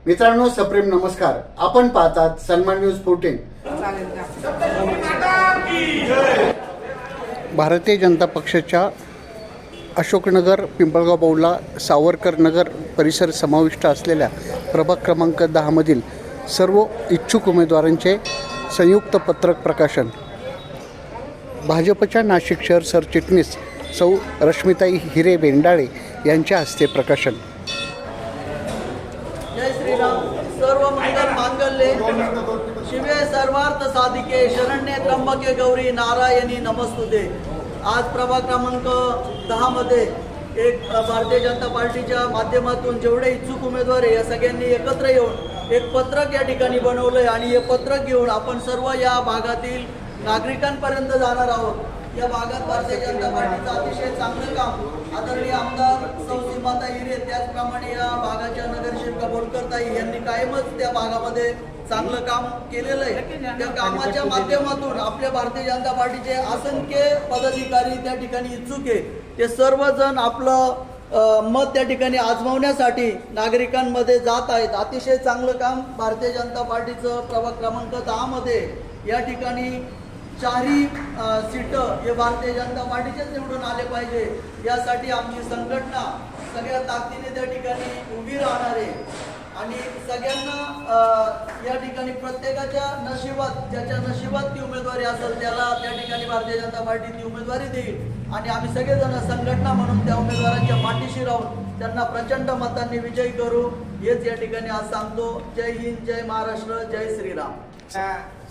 मित्रांनो, सप्रेम नमस्कार. आपण पाहतात सन्मान न्यूज 14. भारतीय जनता पक्षाच्या अशोकनगर, पिंपळगाव बौला, सावरकर नगर परिसर समाविष्ट असलेल्या प्रभाग क्रमांक 10 मधील सर्व इच्छुक उमेदवारांचे संयुक्त पत्रक प्रकाशन. भाजपच्या नाशिक शहर सरचिटणीस सौ रश्मिताई हिरे बेंडाळे यांच्या हस्ते प्रकाशन. जय श्रीराम. सर्व मंगल मांगल्ये शिवे सर्वार्थ साधिके शरण्ये त्र्यंबके गौरी नारायणी नमस्तुते. आज प्रभाग क्रमांक 10 मध्ये एक भारतीय जनता पार्टीच्या माध्यमातून जेवढे इच्छुक उमेदवार आहे या सगळ्यांनी एकत्र येऊन एक पत्रक या ठिकाणी बनवलंय आणि हे पत्रक घेऊन आपण सर्व या भागातील नागरिकांपर्यंत जाणार आहोत. या भागात भारतीय जनता पार्टीचं अतिशय चांगलं काम आदरणीय आमदार सौ सीमाताई हिरे, त्याचप्रमाणे या भागाच्या नगरसेविका बोरकरताई यांनी कायमच त्या भागामध्ये चांगलं काम केलेलं आहे. त्या कामाच्या माध्यमातून आपल्या भारतीय जनता पार्टीचे असंख्य पदाधिकारी त्या ठिकाणी इच्छुक आहे. ते सर्वजण आपलं मत त्या ठिकाणी आजमावण्यासाठी नागरिकांमध्ये जात आहेत. अतिशय चांगलं काम भारतीय जनता पार्टीचं प्रभाग क्रमांक 10 मध्ये या ठिकाणी चारही सीटं हे भारतीय जनता पार्टीचेच निवडून आले पाहिजे यासाठी आमची संघटना सगळ्या ताकदीने त्या ठिकाणी उभी राहणार आहे. आणि सगळ्यांना या ठिकाणी प्रत्येकाच्या नशिबात, ज्याच्या नशिबात ती उमेदवारी असेल त्याला त्या ठिकाणी भारतीय जनता पार्टी ती उमेदवारी देईल आणि आम्ही सगळेजण संघटना म्हणून त्या उमेदवारांच्या पाठीशी राहून त्यांना प्रचंड मतांनी विजयी करू हेच या ठिकाणी आज सांगतो. जय हिंद, जय महाराष्ट्र, जय श्रीराम.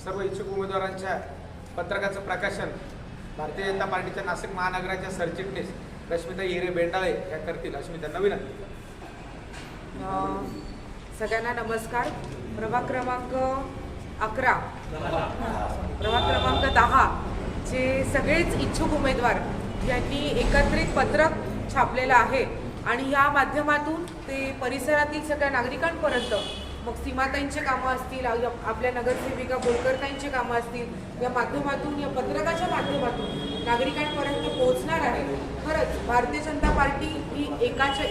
सर्व इच्छुक उमेदवारांच्या पत्रकाचं प्रकाशन भारतीय जनता पार्टीच्या नाशिक महानगराच्या सरचिटणीस रश्मिताई हिरे बेंडाळे या करतील अशी मी त्यांना विनंती. सगळ्यांना नमस्कार. प्रभाग क्रमांक 11, प्रभाग क्रमांक 10 चे सगळेच इच्छुक उमेदवार यांनी एकत्रित पत्रक छापलेलं आहे आणि या माध्यमातून ते परिसरातील सगळ्या नागरिकांपर्यंत, मग सीमाताईंचे कामं असतील, आपल्या नगरसेविका बोरकरताईंचे कामं असतील, या माध्यमातून, या पत्रकाच्या माध्यमातून नागरिकांपर्यंत पोहोचणार आहे. खरंच भारतीय जनता पार्टी ही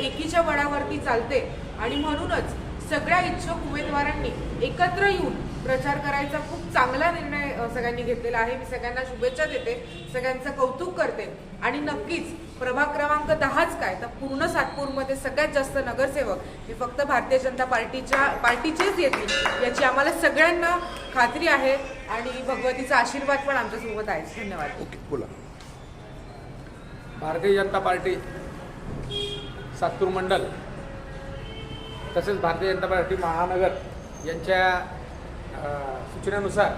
एकीच्या बळावरती चालते आणि म्हणूनच सगळ्या इच्छुक उमेदवारांनी एकत्र येऊन प्रचार करायचा खूप चांगला निर्णय सगळ्यांनी घेतलेला आहे. मी सगळ्यांना शुभेच्छा देते, सगळ्यांचं कौतुक करते आणि नक्कीच प्रभाग क्रमांक 10च काय तर पूर्ण सातपूरमध्ये सगळ्यात जास्त नगरसेवक हे फक्त भारतीय जनता पार्टीचेच येतील याची आम्हाला सगळ्यांना खात्री आहे आणि भगवतीचा आशीर्वाद पण आमच्यासोबत आहे. धन्यवाद. ओके, बोला. भारतीय जनता पार्टी सातपूर मंडल तसेच भारतीय जनता पार्टी महानगर यांच्या सूचनेनुसार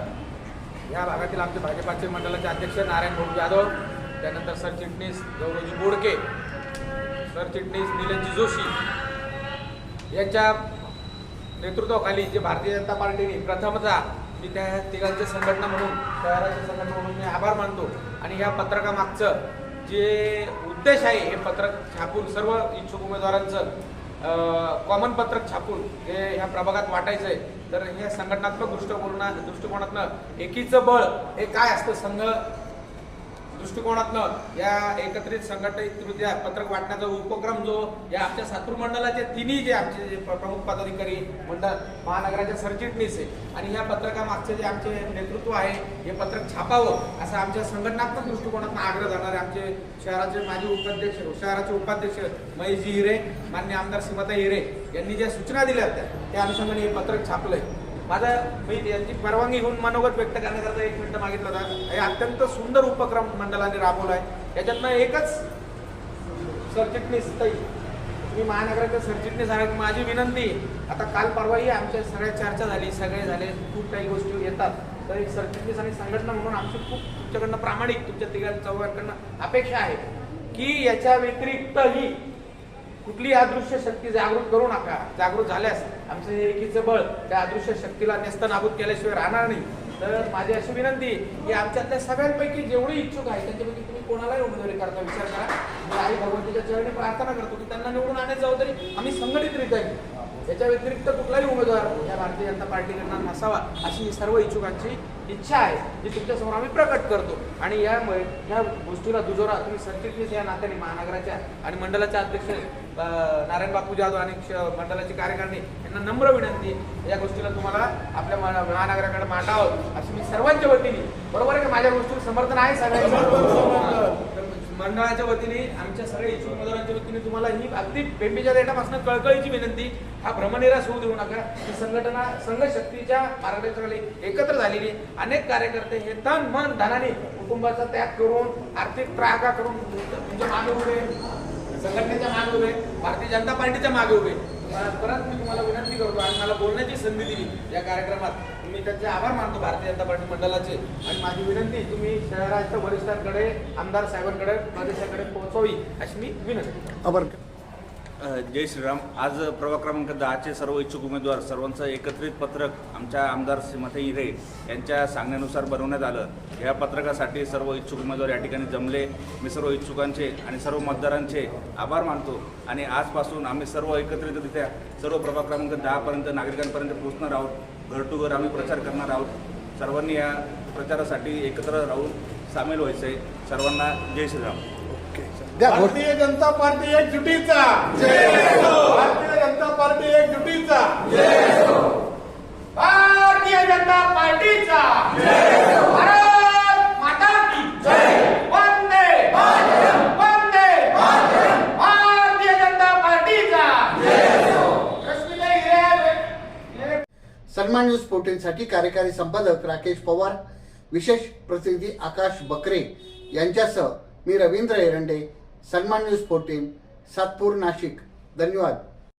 या भागातील आमचे भाजपाचे मंडळाचे अध्यक्ष नारायण भाऊ यादव, त्यानंतर सरचिटणीस गौरवजी बोडके, सरचिटणीस निलंजी जोशी यांच्या नेतृत्वाखाली जे भारतीय जनता पार्टीने प्रथमतः मी त्या तिघांचे संघटना म्हणून, शहराची संघटना म्हणून मी आभार मानतो. आणि ह्या पत्रकामागचं जे उद्देश आहे हे पत्रक छापून सर्व इच्छुक उमेदवारांचं कॉमन पत्रक छापून हे ह्या प्रभागात वाटायचं आहे. तर हे संघटनात्मक दृष्टिकोनातनं एकीचं बळ हे काय असतं संघ दृष्टिकोनातनं या एकत्रित संघटनेच्या पत्रक वाटण्याचा उपक्रम जो या आमच्या सातपूर मंडळाचे तिन्ही जे आमचे जे प्रमुख पदाधिकारी मंडळ महानगराच्या सरचिटणीस आहे आणि ह्या पत्रकामागचे जे आमचे नेतृत्व आहे हे पत्रक छापावं असा आमच्या संघटनात्मक दृष्टिकोनातून आग्रह जाणारे आमचे शहराचे माजी उपाध्यक्ष, शहराचे उपाध्यक्ष महेशजी हिरे, माननीय आमदार सीमाताई हिरे यांनी ज्या सूचना दिल्या होत्या त्या अनुषंगाने हे पत्रक छापलंय. मी यांची परवानगी घेऊन मनोगत व्यक्त करण्याकरता 1 मिनिट मागितलं होता. हे अत्यंत सुंदर उपक्रम मंडळाने राबवला आहे. याच्यातनं एकच सरचिटणीस ताई, तुम्ही महानगराच्या सरचिटणीस आहे, माझी विनंती, आता काल परवाही आमच्या सगळ्या चर्चा झाली, सगळे झाले, खूप काही गोष्टी येतात, तर एक सरचिटणीस आणि संघटना म्हणून आमची खूप तुमच्याकडनं प्रामाणिक, तुमच्या तिघांकडनं अपेक्षा आहे की याच्या व्यतिरिक्तही कुठली अदृश्य शक्ती जागृत करू नका. जागृत झाल्यास आमचं हे एकीचं बळ त्या अदृश्य शक्तीला नेस्तनाबूत केल्याशिवाय राहणार नाही. तर माझी अशी विनंती की आमच्यातल्या सगळ्यांपैकी जेवढे इच्छुक आहेत त्यांच्यापैकी तुम्ही कोणालाही उमेदवारी करता विचार करा. मी आई भगवतीच्या चरणी प्रार्थना करतो की त्यांना निवडून आणण्याची जबाबदारी आम्ही संघटितरित्या घेऊ. याच्या व्यतिरिक्त कुठलाही उमेदवार या भारतीय जनता पार्टीकडनं नसावा अशी सर्व इच्छुकांची इच्छा आहे, जी तुमच्यासमोर आम्ही प्रकट करतो. आणि यामुळे ह्या गोष्टीला दुजोरा तुम्ही सरचिटणीस या नात्याने महानगराच्या आणि मंडळाच्या अध्यक्ष नारायण बापू जाधव आणि मंडळाची कार्यकारिणी यांना नम्र विनंती, या गोष्टीला तुम्हाला आपल्या महानगराकडे मांडावं अशी मी सर्वांच्या वतीने, बरोबर आहे का, माझ्या गोष्टीला समर्थन आहे सगळ्यांचं, मंडळाच्या वतीने आमच्या सगळ्या इच्छुक उमेदवारांच्या वतीने तुम्हाला ही अगदी बेंबीच्या देठापासून कळकळीची विनंती, हा भ्रमनिराश होऊ देऊ नका. ही संघटना संघशक्तीच्या मार्गदर्शनाखाली एकत्र झालेली अनेक कार्यकर्ते हे तन मन धनाने कुटुंबाचा त्याग करून आर्थिक त्रागा करून तुमच्या मागे उभे, संघटनेच्या मागे उभे, भारतीय जनता पार्टीच्या मागे उभे. परत मी तुम्हाला विनंती करतो आणि मला बोलण्याची संधी दिली या कार्यक्रमात, मी त्यांचे आभार मानतो भारतीय जनता पार्टी मंडळाचे. आणि माझी विनंती तुम्ही शहराच्या वरिष्ठांकडे, आमदार साहेबांकडे, प्रदेशाकडे पोहोचवावी अशी मी विनंती. आभार. जय श्रीराम. आज प्रभाग क्रमांक 10चे सर्व इच्छुक उमेदवार सर्वांचं एकत्रित पत्रक आमच्या आमदार श्रीमती हिरे यांच्या सांगण्यानुसार बनवण्यात आलं. या पत्रकासाठी सर्व इच्छुक उमेदवार या ठिकाणी जमले. मी सर्व इच्छुकांचे आणि सर्व मतदारांचे आभार मानतो. आणि आजपासून आम्ही सर्व एकत्रितरित्या सर्व प्रभाग क्रमांक 10पर्यंत नागरिकांपर्यंत पोहोचणार आहोत. घर टू घर आम्ही प्रचार करणार आहोत. सर्वांनी या प्रचारासाठी एकत्र राहून सामील व्हायचं आहे. सर्वांना जय श्रीराम. भारतीय जनता पार्टी एकजुटीचा, भारतीय जनता पार्टी एकजुटीचा, भारतीय जनता पार्टीचा, भारत माता की जय, वंदे वंदे भारतीय जनता पार्टीचा. सन्मान न्यूज 14साठी कार्यकारी संपादक राकेश पवार, विशेष प्रतिनिधी आकाश बकरे यांच्यासह मी रवींद्र एरंडे. सन्मान न्यूज 14, सातपूर, नाशिक. धन्यवाद.